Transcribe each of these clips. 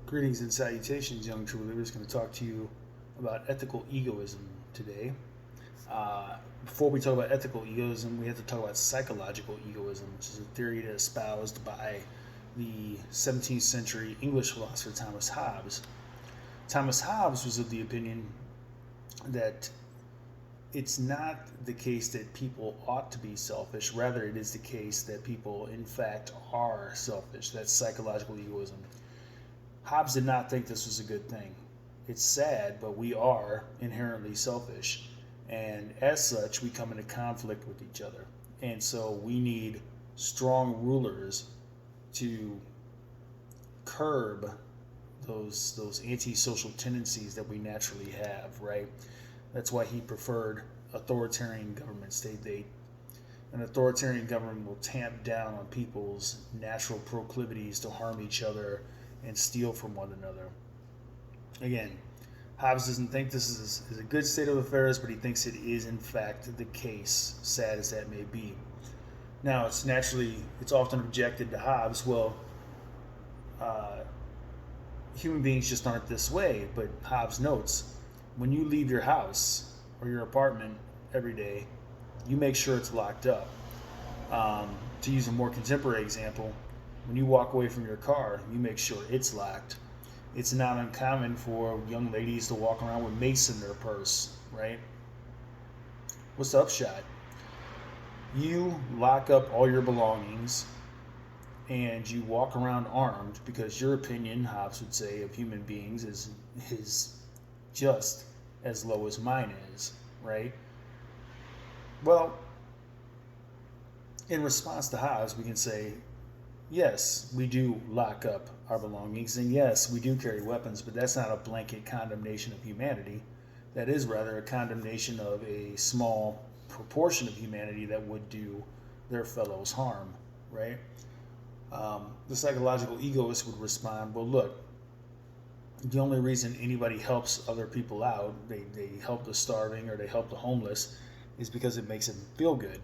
Greetings and salutations, young true believers. Going to talk to you about ethical egoism today. Before we talk about ethical egoism, we have to talk about psychological egoism, which is a theory that espoused by the 17th century English philosopher Thomas Hobbes. Thomas Hobbes was of the opinion that it's not the case that people ought to be selfish, rather, it is the case that people, in fact, are selfish. That's psychological egoism. Hobbes did not think this was a good thing. It's sad, but we are inherently selfish. And as such, we come into conflict with each other. And so we need strong rulers to curb those antisocial tendencies that we naturally have, right? That's why he preferred authoritarian governments. An authoritarian government will tamp down on people's natural proclivities to harm each other and steal from one another. Again, Hobbes doesn't think this is a good state of affairs, but he thinks it is in fact the case, sad as that may be. Now, it's often objected to Hobbes, well, human beings just aren't this way. But Hobbes notes, when you leave your house or your apartment every day, you make sure it's locked up. To use a more contemporary example, when you walk away from your car, you make sure it's locked. It's not uncommon for young ladies to walk around with mace in their purse, right? What's the upshot? You lock up all your belongings and you walk around armed because your opinion, Hobbes would say, of human beings is just as low as mine is, right? Well, in response to Hobbes, we can say, yes, we do lock up our belongings, and yes, we do carry weapons, but that's not a blanket condemnation of humanity. That is rather a condemnation of a small proportion of humanity that would do their fellows harm, right? The psychological egoist would respond, well, look, the only reason anybody helps other people out, they help the starving or they help the homeless, is because it makes them feel good.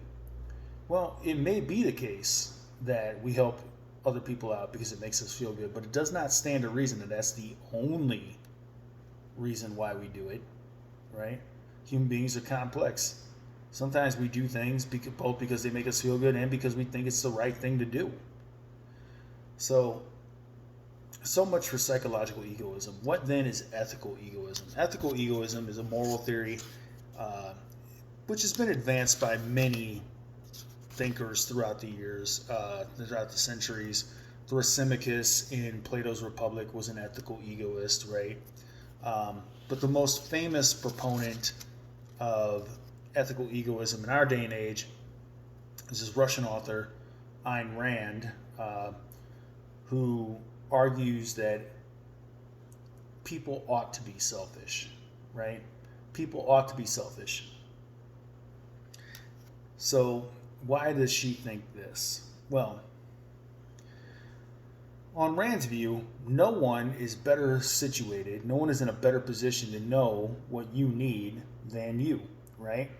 Well, it may be the case that we help other people out because it makes us feel good, but it does not stand to reason that that's the only reason why we do it, right? Human beings are complex. Sometimes we do things both because they make us feel good and because we think it's the right thing to do. So much for psychological egoism. What then is ethical egoism? Ethical egoism is a moral theory which has been advanced by many thinkers throughout the years, throughout the centuries. Thrasymachus in Plato's Republic was an ethical egoist, right? But the most famous proponent of ethical egoism in our day and age is this Russian author, Ayn Rand, who argues that people ought to be selfish, right? People ought to be selfish. So, why does she think this? Well, on Rand's view, no one is better situated, no one is in a better position to know what you need than you, right?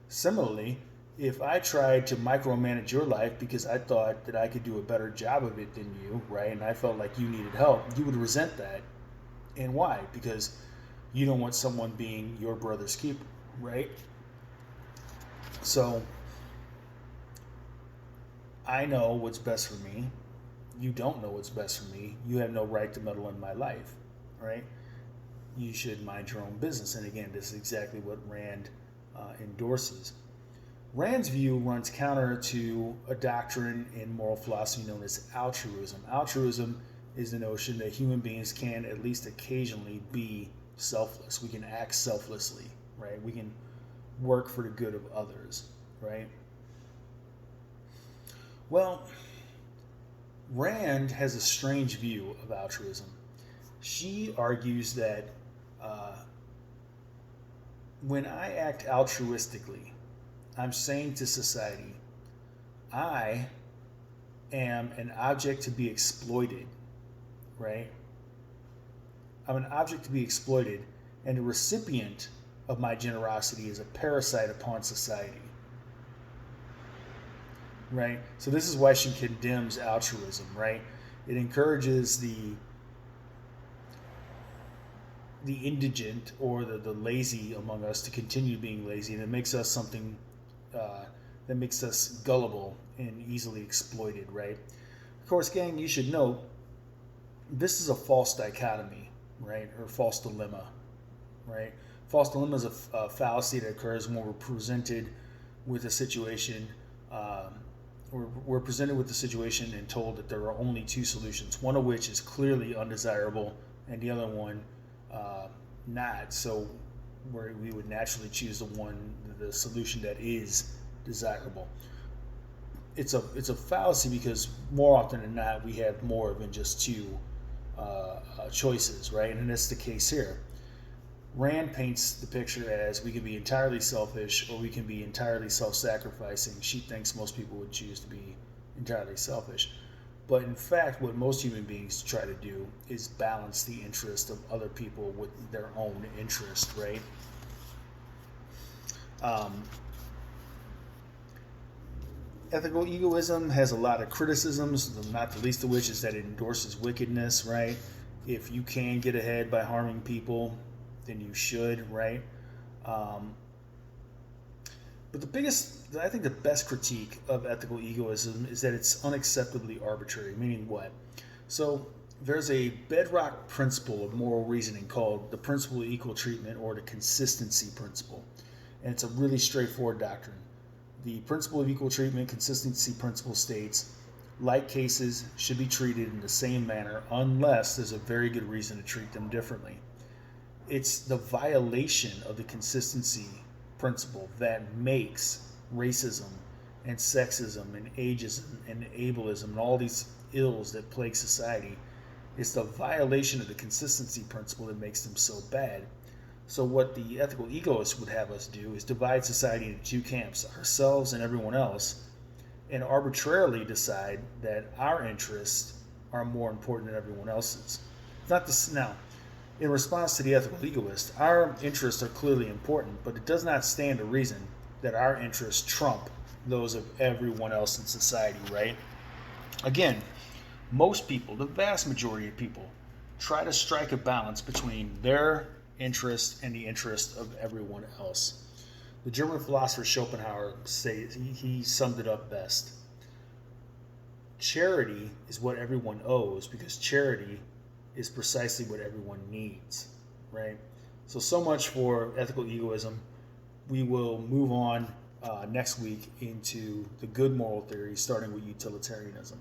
Similarly, if I tried to micromanage your life because I thought that I could do a better job of it than you, right, and I felt like you needed help, you would resent that. And why? Because you don't want someone being your brother's keeper, right? So, I know what's best for me. You don't know what's best for me. You have no right to meddle in my life, right? You should mind your own business. And again, this is exactly what Rand endorses. Rand's view runs counter to a doctrine in moral philosophy known as altruism. Altruism is the notion that human beings can at least occasionally be selfless. We can act selflessly, right? We can work for the good of others, right? Well, Rand has a strange view of altruism. She argues that when I act altruistically, I'm saying to society, I am an object to be exploited, right? I'm an object to be exploited, and the recipient of my generosity is a parasite upon society, right? So this is why she condemns altruism, right? It encourages the the indigent or the lazy among us to continue being lazy, and it makes us something that makes us gullible and easily exploited, right? Of course, gang, you should know this is a false dichotomy, right, or false dilemma, right? False dilemma is a fallacy that occurs when we're presented with a situation. We're presented with the situation and told that there are only two solutions, one of which is clearly undesirable and the other one not. So we would naturally choose the solution that is desirable. It's a fallacy because more often than not we have more than just two choices, right? And that's the case here. Rand paints the picture as we can be entirely selfish or we can be entirely self-sacrificing. She thinks most people would choose to be entirely selfish. But in fact, what most human beings try to do is balance the interest of other people with their own interest, right? Ethical egoism has a lot of criticisms, not the least of which is that it endorses wickedness, right? If you can get ahead by harming people, then you should, right? But I think the best critique of ethical egoism is that it's unacceptably arbitrary, meaning what? So there's a bedrock principle of moral reasoning called the principle of equal treatment or the consistency principle. And it's a really straightforward doctrine. The principle of equal treatment consistency principle states like cases should be treated in the same manner unless there's a very good reason to treat them differently. It's the violation of the consistency principle that makes racism and sexism and ageism and ableism and all these ills that plague society. It's the violation of the consistency principle that makes them so bad. So what the ethical egoists would have us do is divide society into two camps, ourselves and everyone else, and arbitrarily decide that our interests are more important than everyone else's. Not this now. In response to the ethical egoist, our interests are clearly important, but it does not stand to reason that our interests trump those of everyone else in society, right? Again, most people, the vast majority of people, try to strike a balance between their interest and the interest of everyone else. The German philosopher Schopenhauer says he summed it up best. Charity is what everyone owes because charity is precisely what everyone needs, right? So much for ethical egoism. We will move on next week into the good moral theory, starting with utilitarianism.